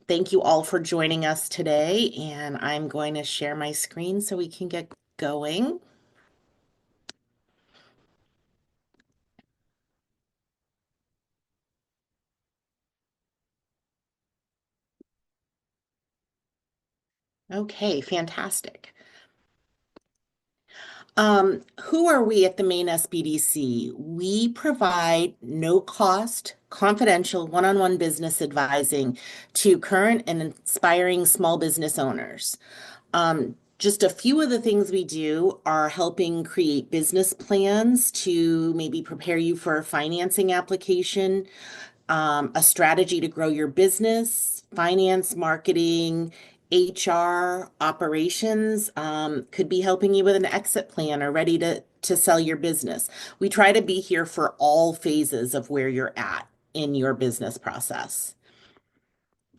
Thank you all for joining us today, and I'm going to share my screen so we can get going. Okay, fantastic. Who are we at the Maine SBDC? We provide no-cost, confidential, one-on-one business advising to current and inspiring small business owners. Just a few of the things we do are helping create business plans to maybe prepare you for a financing application, a strategy to grow your business, finance, marketing, HR, operations, could be helping you with an exit plan or ready to sell your business. We try to be here for all phases of where you're at in your business process.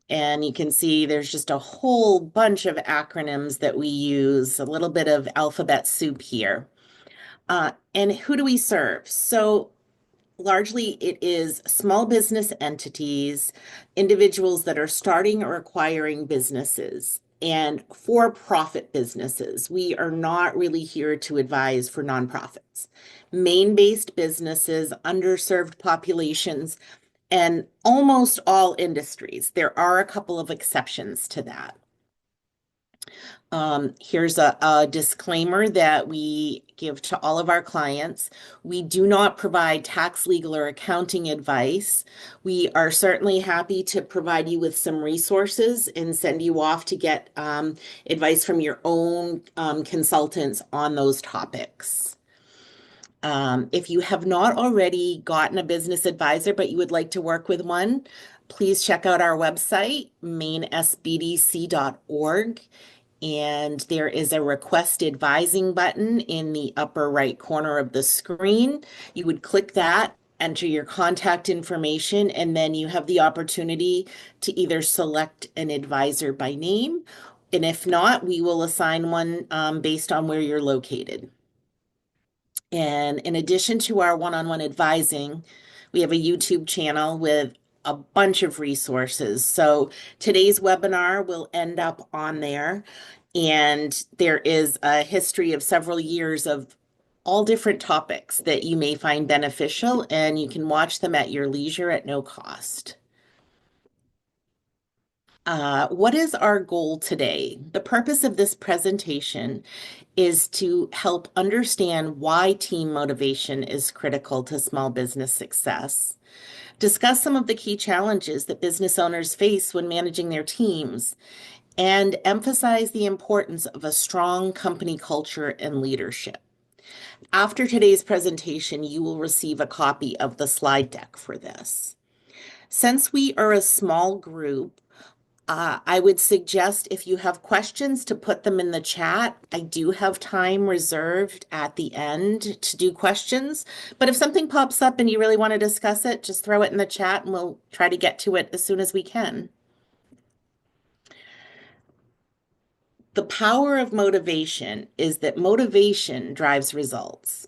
And you can see there's just a whole bunch of acronyms that we use, a little bit of alphabet soup here. And who do we serve? So largely, it is small business entities, individuals that are starting or acquiring businesses, and for-profit businesses. We are not really here to advise for nonprofits. Maine-based businesses, underserved populations, and almost all industries. There are a couple of exceptions to that. Here's a disclaimer that we give to all of our clients. We do not provide tax, legal, or accounting advice. We are certainly happy to provide you with some resources and send you off to get advice from your own consultants on those topics. If you have not already gotten a business advisor, but you would like to work with one, please check out our website, mainsbdc.org. And there is a request advising button in the upper right corner of the screen. You would click that, enter your contact information, and then you have the opportunity to either select an advisor by name. And if not, we will assign one based on where you're located. And in addition to our one-on-one advising, we have a YouTube channel with a bunch of resources. So today's webinar will end up on there. And there is a history of several years of all different topics that you may find beneficial, and you can watch them at your leisure at no cost. What is our goal today? The purpose of this presentation is to help understand why team motivation is critical to small business success, discuss some of the key challenges that business owners face when managing their teams, and emphasize the importance of a strong company culture and leadership. After today's presentation, you will receive a copy of the slide deck for this. Since we are a small group, I would suggest if you have questions to put them in the chat. I do have time reserved at the end to do questions, but if something pops up and you really want to discuss it, just throw it in the chat and we'll try to get to it as soon as we can. The power of motivation is that motivation drives results.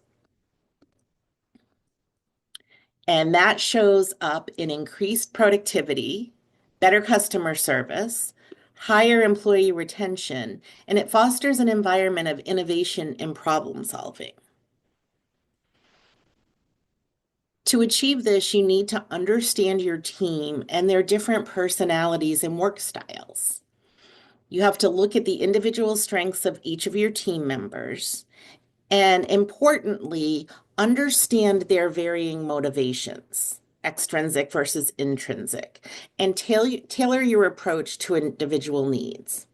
And that shows up in increased productivity, better customer service, higher employee retention, and it fosters an environment of innovation and problem solving. To achieve this, you need to understand your team and their different personalities and work styles. You have to look at the individual strengths of each of your team members and, importantly, understand their varying motivations, extrinsic versus intrinsic, and tailor your approach to individual needs.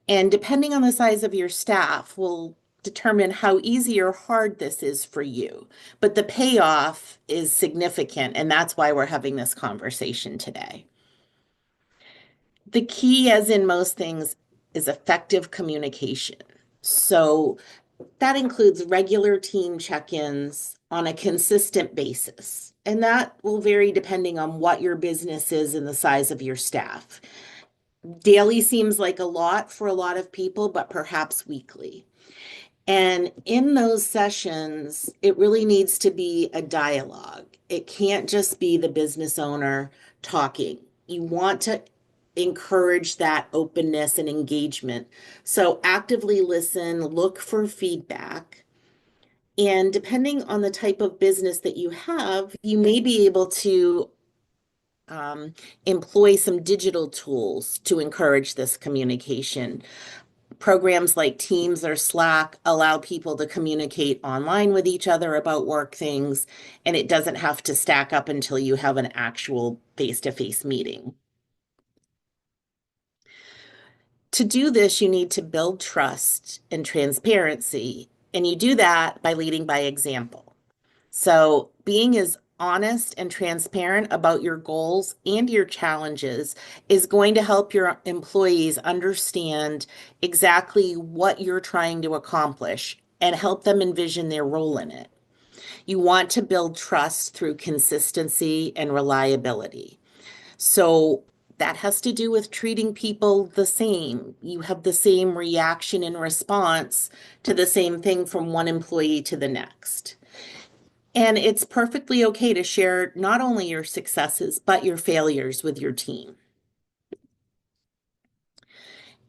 And depending on the size of your staff will determine how easy or hard this is for you. But the payoff is significant, and that's why we're having this conversation today. The key, as in most things, is effective communication. So that includes regular team check-ins on a consistent basis. And that will vary depending on what your business is and the size of your staff. Daily seems like a lot for a lot of people, but perhaps weekly. And in those sessions, it really needs to be a dialogue. It can't just be the business owner talking. you want to encourage that openness and engagement. So actively listen, look for feedback. And depending on the type of business that you have, you may be able to um, employ some digital tools to encourage this communication. Programs like Teams or Slack allow people to communicate online with each other about work things, and it doesn't have to stack up until you have an actual face-to-face meeting. To do this, you need to build trust and transparency, and you do that by leading by example. So, being as honest and transparent about your goals and your challenges is going to help your employees understand exactly what you're trying to accomplish and help them envision their role in it. You want to build trust through consistency and reliability. So, that has to do with treating people the same. You have the same reaction and response to the same thing from one employee to the next. And it's perfectly okay to share not only your successes, but your failures with your team.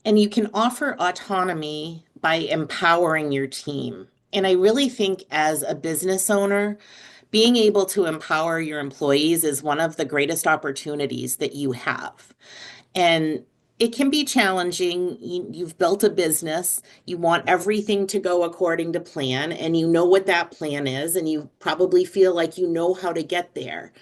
And you can offer autonomy by empowering your team. And I really think as a business owner, being able to empower your employees is one of the greatest opportunities that you have. And it can be challenging. You've built a business, you want everything to go according to plan, and you know what that plan is, and you probably feel like you know how to get there.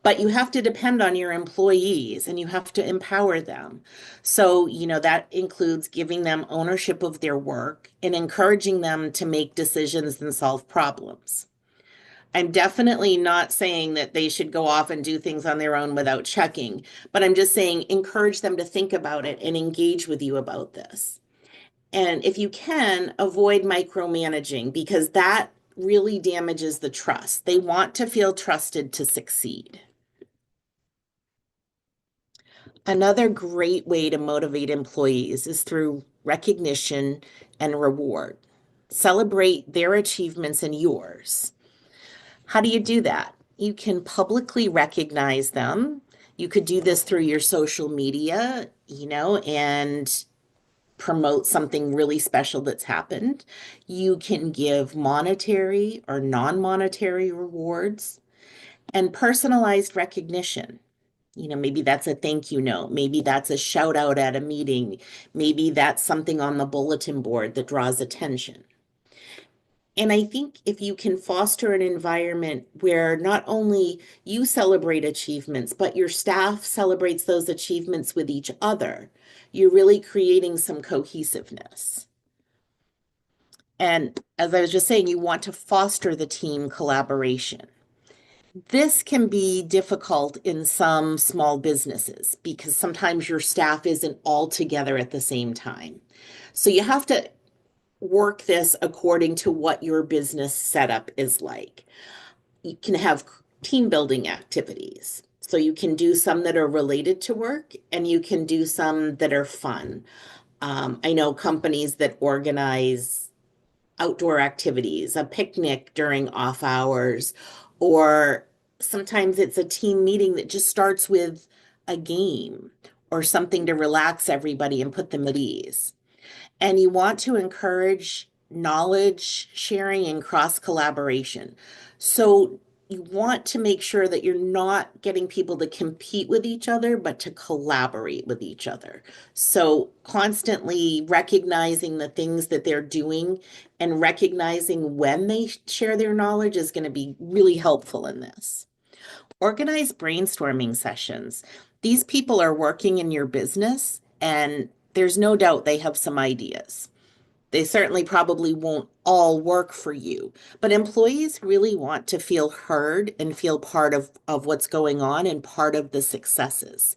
But you have to depend on your employees and you have to empower them. So, that includes giving them ownership of their work and encouraging them to make decisions and solve problems. I'm definitely not saying that they should go off and do things on their own without checking, but I'm just saying encourage them to think about it and engage with you about this. And if you can, avoid micromanaging because that really damages the trust. They want to feel trusted to succeed. Another great way to motivate employees is through recognition and reward. Celebrate their achievements and yours. How do you do that? You can publicly recognize them. You could do this through your social media, and promote something really special that's happened. You can give monetary or non-monetary rewards and personalized recognition. Maybe that's a thank you note. Maybe that's a shout out at a meeting. Maybe that's something on the bulletin board that draws attention. And I think if you can foster an environment where not only you celebrate achievements, but your staff celebrates those achievements with each other, you're really creating some cohesiveness. And as I was just saying, you want to foster the team collaboration. This can be difficult in some small businesses because sometimes your staff isn't all together at the same time. So you have to work this according to what your business setup is like. You can have team building activities. So you can do some that are related to work and you can do some that are fun. I know companies that organize outdoor activities, a picnic during off hours, or sometimes it's a team meeting that just starts with a game or something to relax everybody and put them at ease. And you want to encourage knowledge sharing and cross collaboration. So you want to make sure that you're not getting people to compete with each other, but to collaborate with each other. So constantly recognizing the things that they're doing and recognizing when they share their knowledge is going to be really helpful in this. Organize brainstorming sessions. These people are working in your business, and there's no doubt they have some ideas. They certainly probably won't all work for you, but employees really want to feel heard and feel part of what's going on and part of the successes.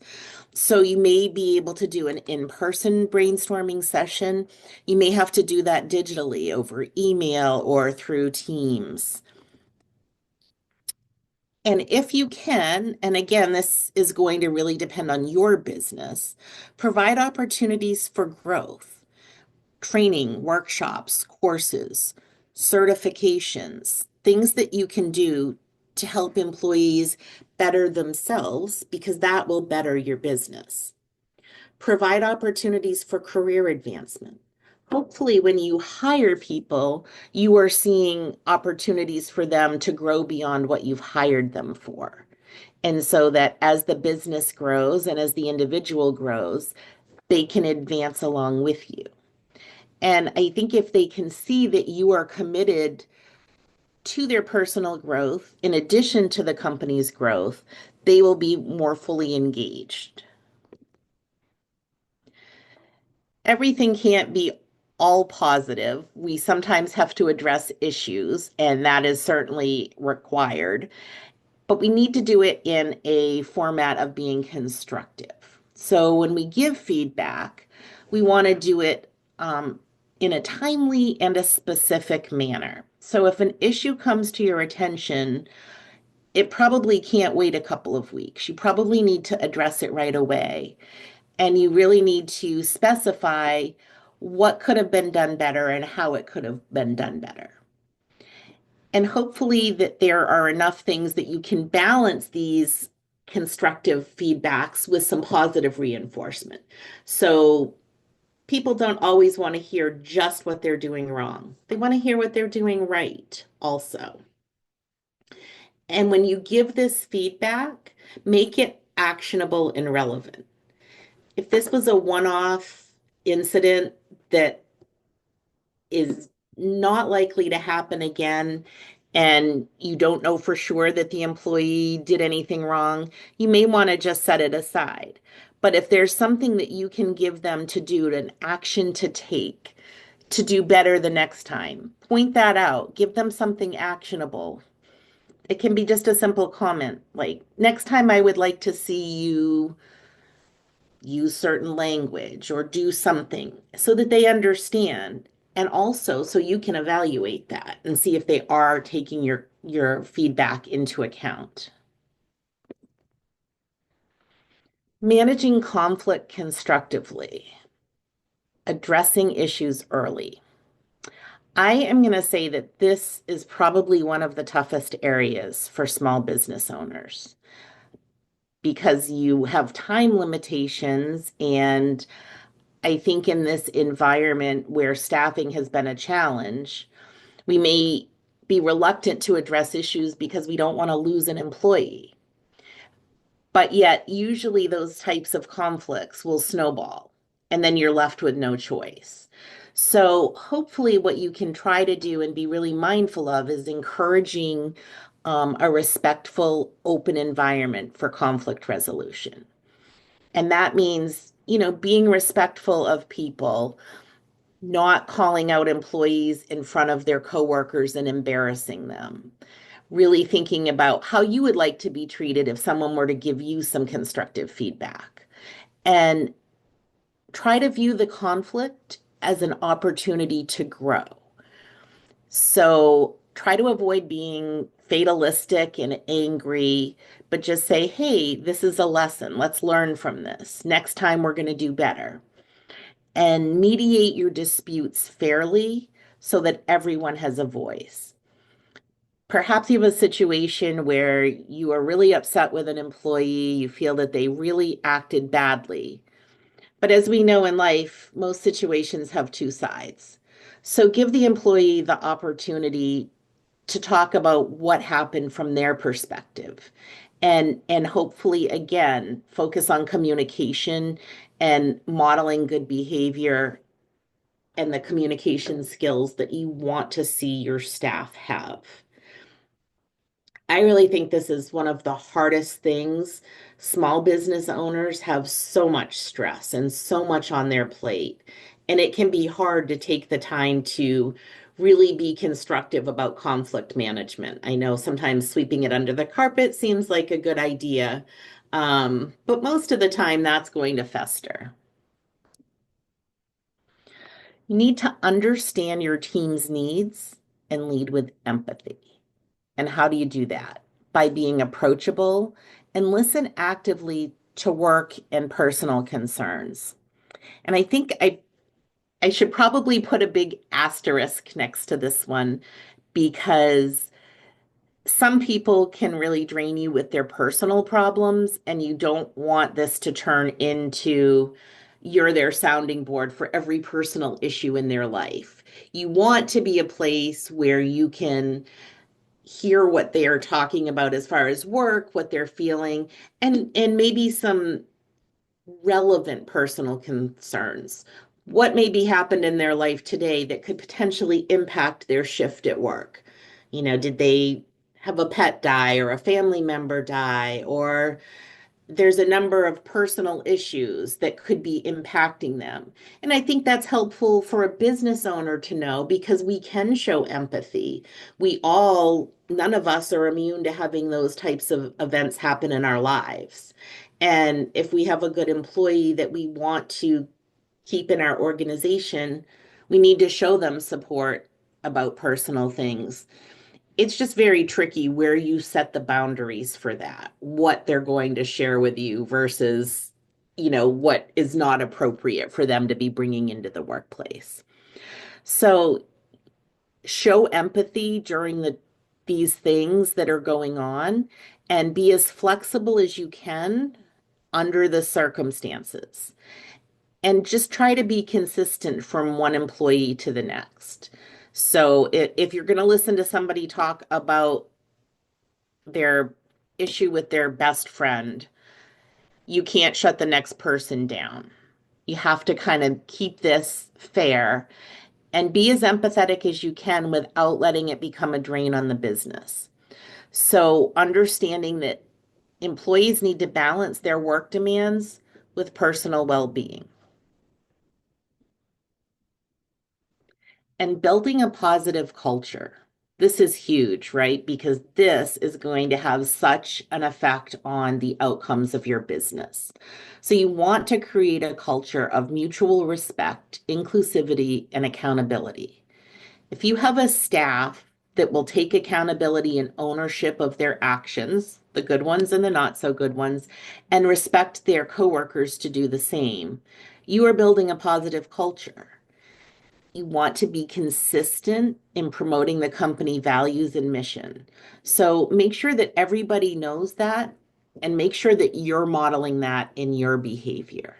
So you may be able to do an in-person brainstorming session. You may have to do that digitally over email or through Teams. And if you can, and again, this is going to really depend on your business, provide opportunities for growth, training, workshops, courses, certifications, things that you can do to help employees better themselves because that will better your business. Provide opportunities for career advancement. Hopefully, when you hire people, you are seeing opportunities for them to grow beyond what you've hired them for. And so that as the business grows and as the individual grows, they can advance along with you. And I think if they can see that you are committed to their personal growth, in addition to the company's growth, they will be more fully engaged. Everything can't be all positive. We sometimes have to address issues, and that is certainly required, but we need to do it in a format of being constructive. So when we give feedback, we want to do it in a timely and a specific manner. So if an issue comes to your attention, it probably can't wait a couple of weeks. You probably need to address it right away. And you really need to specify what could have been done better and how it could have been done better. And hopefully that there are enough things that you can balance these constructive feedbacks with some positive reinforcement. So people don't always want to hear just what they're doing wrong. They want to hear what they're doing right also. And when you give this feedback, make it actionable and relevant. If this was a one-off incident that is not likely to happen again, and you don't know for sure that the employee did anything wrong, you may want to just set it aside. But if there's something that you can give them to do, an action to take, to do better the next time, point that out. Give them something actionable. It can be just a simple comment like, next time I would like to see you use certain language or do something so that they understand. And also so you can evaluate that and see if they are taking your feedback into account. Managing conflict constructively, addressing issues early. I am going to say that this is probably one of the toughest areas for small business owners because you have time limitations. And I think in this environment where staffing has been a challenge, we may be reluctant to address issues because we don't want to lose an employee. But yet, usually those types of conflicts will snowball, and then you're left with no choice. So, hopefully, what you can try to do and be really mindful of is encouraging a respectful, open environment for conflict resolution. And that means, being respectful of people, not calling out employees in front of their coworkers and embarrassing them. Really thinking about how you would like to be treated if someone were to give you some constructive feedback. And try to view the conflict as an opportunity to grow. So try to avoid being fatalistic and angry, but just say, hey, this is a lesson. Let's learn from this. Next time we're going to do better. And mediate your disputes fairly so that everyone has a voice. Perhaps you have a situation where you are really upset with an employee, you feel that they really acted badly. But as we know in life, most situations have two sides. So give the employee the opportunity to talk about what happened from their perspective. And hopefully again, focus on communication and modeling good behavior and the communication skills that you want to see your staff have. I really think this is one of the hardest things. Small business owners have so much stress and so much on their plate, and it can be hard to take the time to really be constructive about conflict management. I know sometimes sweeping it under the carpet seems like a good idea, but most of the time that's going to fester. You need to understand your team's needs and lead with empathy. And how do you do that? By being approachable and listen actively to work and personal concerns. And I think I should probably put a big asterisk next to this one because some people can really drain you with their personal problems, and you don't want this to turn into you're their sounding board for every personal issue in their life. You want to be a place where you can hear what they are talking about as far as work, what they're feeling, and maybe some relevant personal concerns. What maybe happened in their life today that could potentially impact their shift at work? Did they have a pet die or a family member die, or there's a number of personal issues that could be impacting them. And I think that's helpful for a business owner to know because we can show empathy. None of us are immune to having those types of events happen in our lives. And if we have a good employee that we want to keep in our organization, we need to show them support about personal things. It's just very tricky where you set the boundaries for that, what they're going to share with you versus, what is not appropriate for them to be bringing into the workplace. So show empathy during these things that are going on and be as flexible as you can under the circumstances. And just try to be consistent from one employee to the next. So if you're going to listen to somebody talk about their issue with their best friend, you can't shut the next person down. You have to kind of keep this fair and be as empathetic as you can without letting it become a drain on the business. So, understanding that employees need to balance their work demands with personal well being and building a positive culture. This is huge, right? Because this is going to have such an effect on the outcomes of your business. So you want to create a culture of mutual respect, inclusivity, and accountability. If you have a staff that will take accountability and ownership of their actions, the good ones and the not so good ones, and respect their coworkers to do the same, you are building a positive culture. You want to be consistent in promoting the company values and mission. So make sure that everybody knows that and make sure that you're modeling that in your behavior.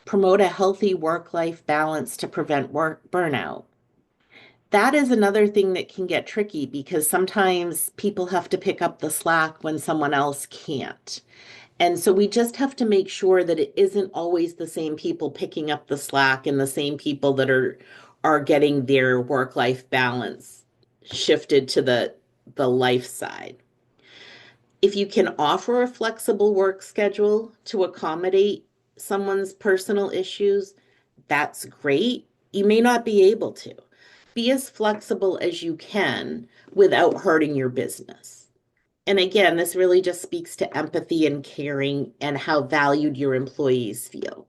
Promote a healthy work-life balance to prevent work burnout. That is another thing that can get tricky because sometimes people have to pick up the slack when someone else can't. And so we just have to make sure that it isn't always the same people picking up the slack and the same people that are getting their work-life balance shifted to the life side. If you can offer a flexible work schedule to accommodate someone's personal issues, that's great. You may not be able to. Be as flexible as you can without hurting your business. And again, this really just speaks to empathy and caring and how valued your employees feel.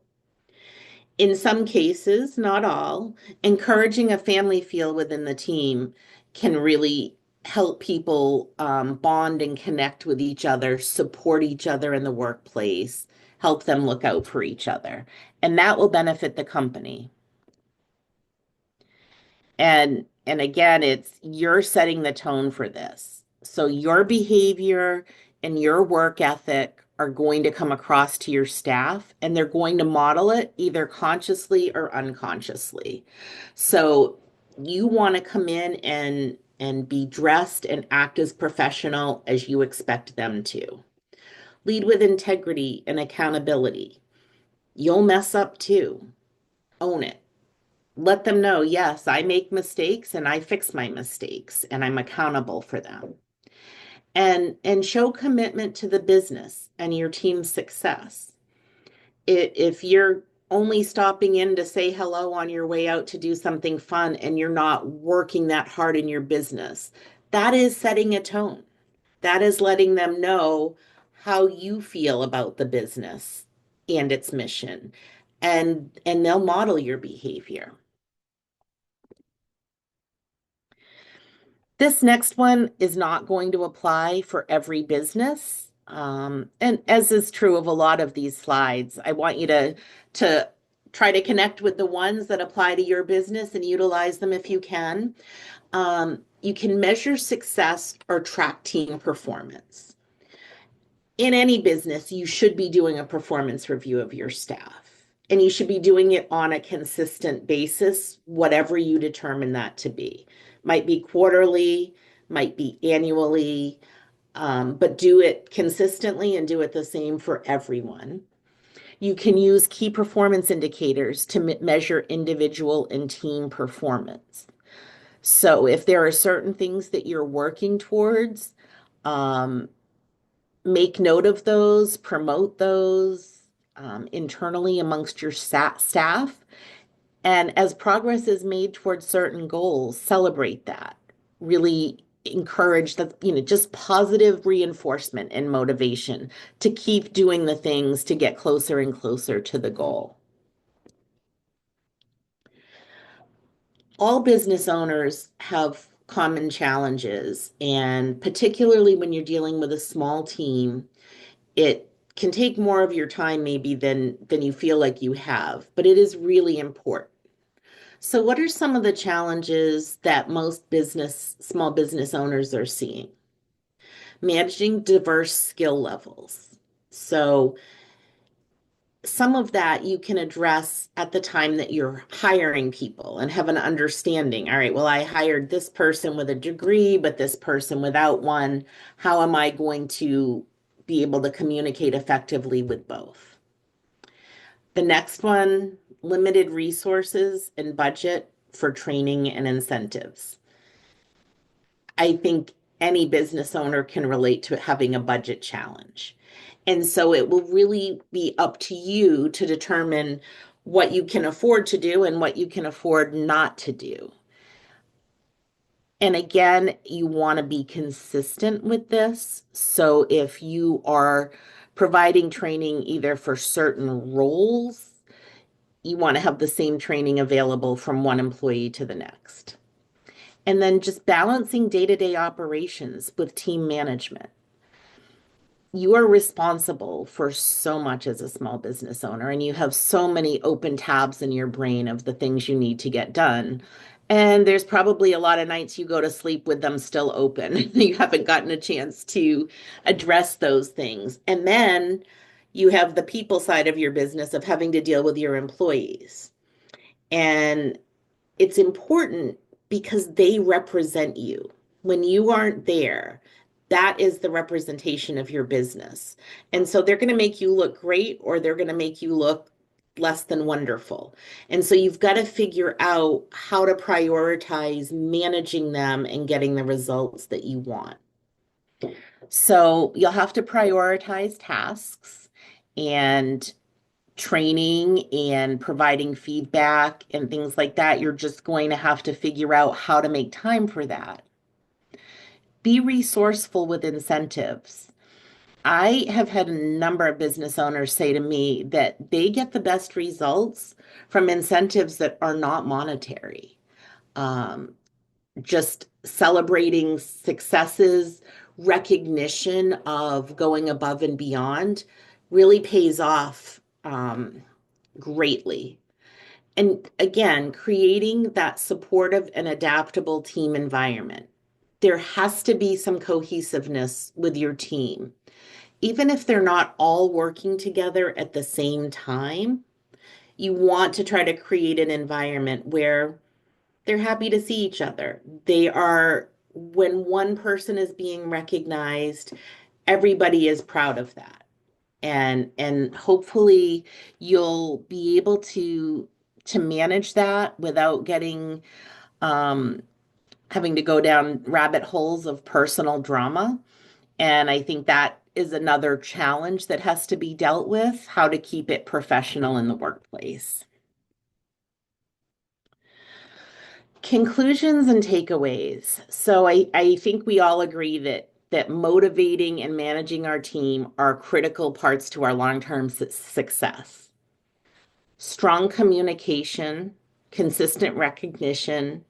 In some cases, not all, encouraging a family feel within the team can really help people bond and connect with each other, support each other in the workplace, help them look out for each other. And that will benefit the company. And again, it's you're setting the tone for this. So your behavior and your work ethic are going to come across to your staff and they're going to model it either consciously or unconsciously. So you want to come in and be dressed and act as professional as you expect them to. Lead with integrity and accountability. You'll mess up too. Own it. Let them know, yes, I make mistakes and I fix my mistakes and I'm accountable for them. And show commitment to the business and your team's success. If you're only stopping in to say hello on your way out to do something fun and you're not working that hard in your business, that is setting a tone. That is letting them know how you feel about the business and its mission. And they'll model your behavior. This next one is not going to apply for every business. And as is true of a lot of these slides, I want you to try to connect with the ones that apply to your business and utilize them if you can. You can measure success or track team performance. In any business, you should be doing a performance review of your staff, and you should be doing it on a consistent basis, whatever you determine that to be. Might be quarterly, might be annually, but do it consistently and do it the same for everyone. You can use key performance indicators to measure individual and team performance. So if there are certain things that you're working towards, um, make note of those, promote those internally amongst your staff. And as progress is made towards certain goals, celebrate that. Really encourage that, just positive reinforcement and motivation to keep doing the things to get closer and closer to the goal. All business owners have common challenges, and particularly when you're dealing with a small team, it can take more of your time maybe than you feel like you have, but it is really important. So what are some of the challenges that most small business owners are seeing? Managing diverse skill levels. So some of that you can address at the time that you're hiring people and have an understanding. All right, well, I hired this person with a degree, but this person without one. How am I going to be able to communicate effectively with both? The next one, limited resources and budget for training and incentives. I think any business owner can relate to having a budget challenge. And so it will really be up to you to determine what you can afford to do and what you can afford not to do. And again, you want to be consistent with this. So if you are providing training either for certain roles, you want to have the same training available from one employee to the next. And then just balancing day-to-day operations with team management. You are responsible for so much as a small business owner, and you have so many open tabs in your brain of the things you need to get done. And there's probably a lot of nights you go to sleep with them still open. You haven't gotten a chance to address those things. And then you have the people side of your business of having to deal with your employees. And it's important because they represent you. When you aren't there, that is the representation of your business. And so they're going to make you look great or they're going to make you look less than wonderful. And so you've got to figure out how to prioritize managing them and getting the results that you want. So you'll have to prioritize tasks and training and providing feedback and things like that. You're just going to have to figure out how to make time for that. Be resourceful with incentives. I have had a number of business owners say to me that they get the best results from incentives that are not monetary. Um, just celebrating successes, recognition of going above and beyond really pays off greatly. And again, creating that supportive and adaptable team environment. There has to be some cohesiveness with your team. Even if they're not all working together at the same time, you want to try to create an environment where they're happy to see each other. When one person is being recognized, everybody is proud of that. And hopefully you'll be able to manage that without getting um, having to go down rabbit holes of personal drama. And I think that is another challenge that has to be dealt with, how to keep it professional in the workplace. Conclusions and takeaways. So I think we all agree that motivating and managing our team are critical parts to our long-term success. Strong communication, consistent recognition,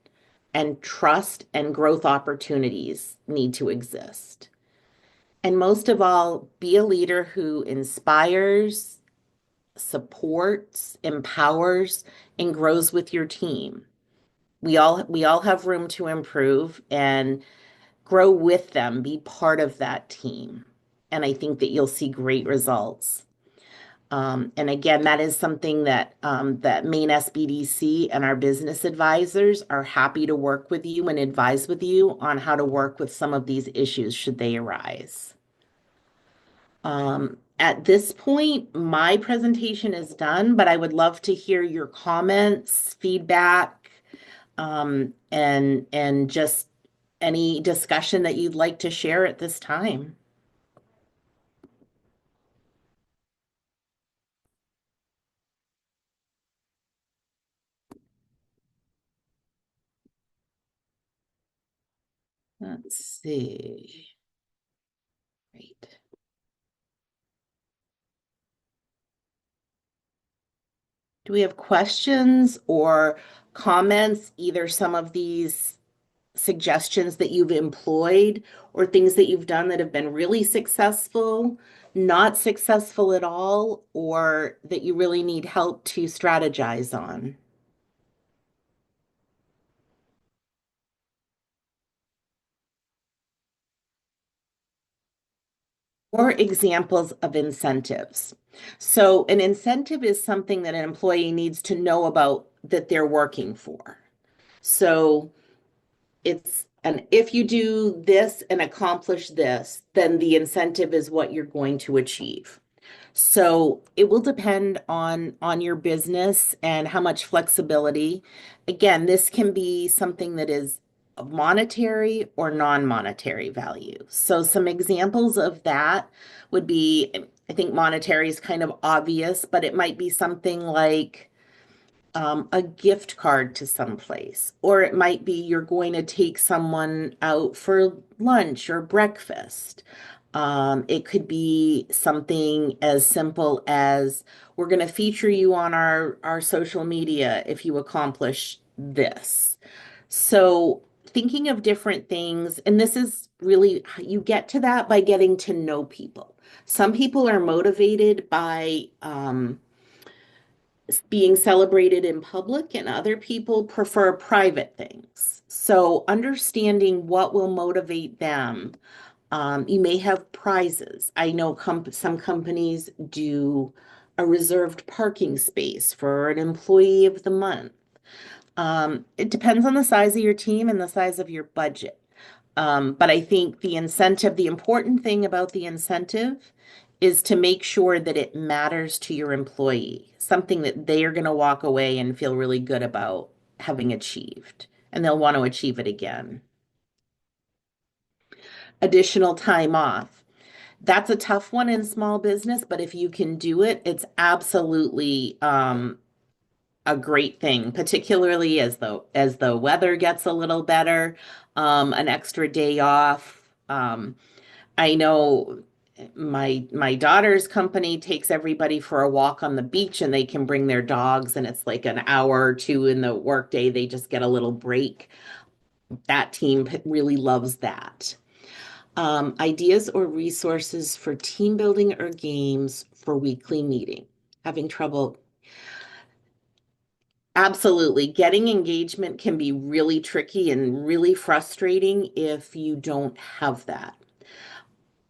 and trust and growth opportunities need to exist. And most of all, be a leader who inspires, supports, empowers, and grows with your team. we all have room to improve and grow with them, be part of that team. And I think that you'll see great results. And again, that is something that Maine SBDC and our business advisors are happy to work with you and advise with you on how to work with some of these issues should they arise. At this point, my presentation is done, but I would love to hear your comments, feedback, and just any discussion that you'd like to share at this time. Let's see. Right. Do we have questions or comments, either some of these suggestions that you've employed or things that you've done that have been really successful, not successful at all, or that you really need help to strategize on? Or examples of incentives. So, an incentive is something that an employee needs to know about that they're working for. So, it's and if you do this and accomplish this, then the incentive is what you're going to achieve. So it will depend on your business and how much flexibility. Again, this can be something that is of monetary or non-monetary value. So some examples of that would be, I think monetary is kind of obvious, but it might be something like a gift card to someplace, or it might be you're going to take someone out for lunch or breakfast. It could be something as simple as we're going to feature you on our social media if you accomplish this. So thinking of different things, and this is really, you get to that by getting to know people. Some people are motivated by being celebrated in public, and other people prefer private things. So, understanding what will motivate them. You may have prizes. I know some companies do a reserved parking space for an employee of the month. It depends on the size of your team and the size of your budget. But I think the important thing about the incentive is to make sure that it matters to your employee, something that they are going to walk away and feel really good about having achieved, and they'll want to achieve it again. Additional time off. That's a tough one in small business, but if you can do it, it's absolutely a great thing, particularly as the weather gets a little better, an extra day off. I know my daughter's company takes everybody for a walk on the beach and they can bring their dogs and it's like an hour or two in the workday. They just get a little break. That team really loves that. Ideas or resources for team building or games for weekly meeting. Having trouble. Absolutely. Getting engagement can be really tricky and really frustrating if you don't have that.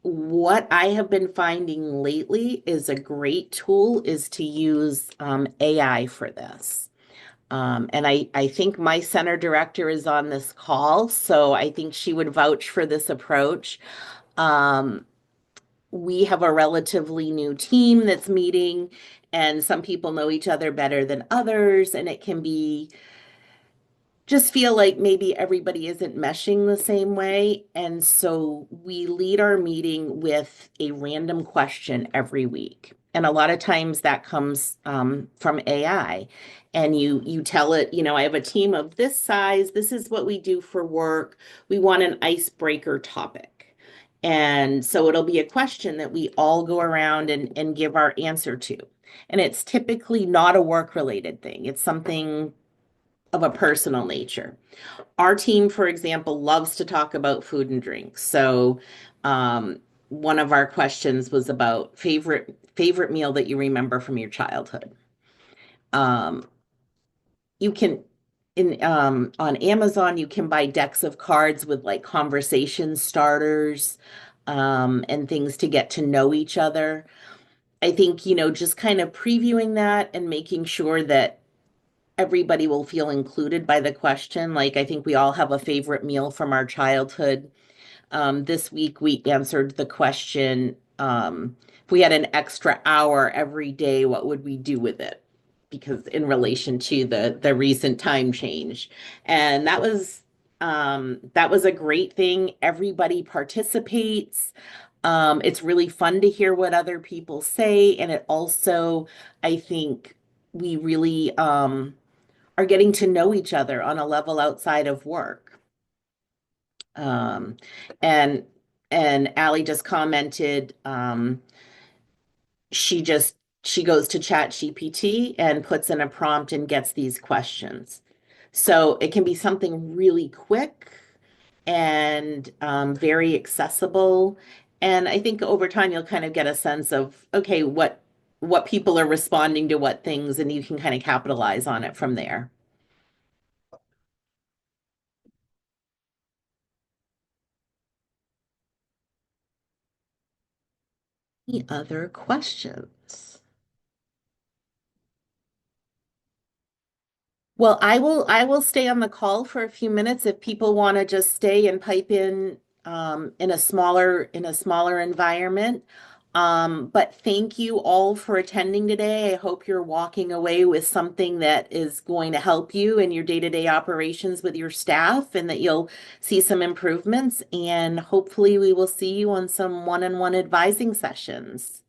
What I have been finding lately is a great tool is to use AI for this. And I think my center director is on this call, so I think she would vouch for this approach. Um, we have a relatively new team that's meeting, and some people know each other better than others, and it can be just feel like maybe everybody isn't meshing the same way. And so we lead our meeting with a random question every week. And a lot of times that comes from AI. And you tell it, I have a team of this size. This is what we do for work. We want an icebreaker topic. And so it'll be a question that we all go around and give our answer to. And it's typically not a work related thing. It's something of a personal nature. Our team, for example, loves to talk about food and drink. So, one of our questions was about favorite meal that you remember from your childhood. Um, you can in on Amazon, you can buy decks of cards with like conversation starters and things to get to know each other. I think, just kind of previewing that and making sure that everybody will feel included by the question. Like, I think we all have a favorite meal from our childhood. This week, we answered the question, if we had an extra hour every day, what would we do with it? Because in relation to the recent time change. And that was a great thing. Everybody participates. It's really fun to hear what other people say. And it also, I think, we really are getting to know each other on a level outside of work. Um, and and Allie just commented, she just she goes to Chat GPT and puts in a prompt and gets these questions. So it can be something really quick and very accessible. And I think over time you'll kind of get a sense of, okay, what people are responding to what things, and you can kind of capitalize on it from there. Any other questions? Well, I will stay on the call for a few minutes if people want to just stay and pipe in a smaller environment. But thank you all for attending today. I hope you're walking away with something that is going to help you in your day-to-day operations with your staff and that you'll see some improvements. And hopefully we will see you on some one-on-one advising sessions.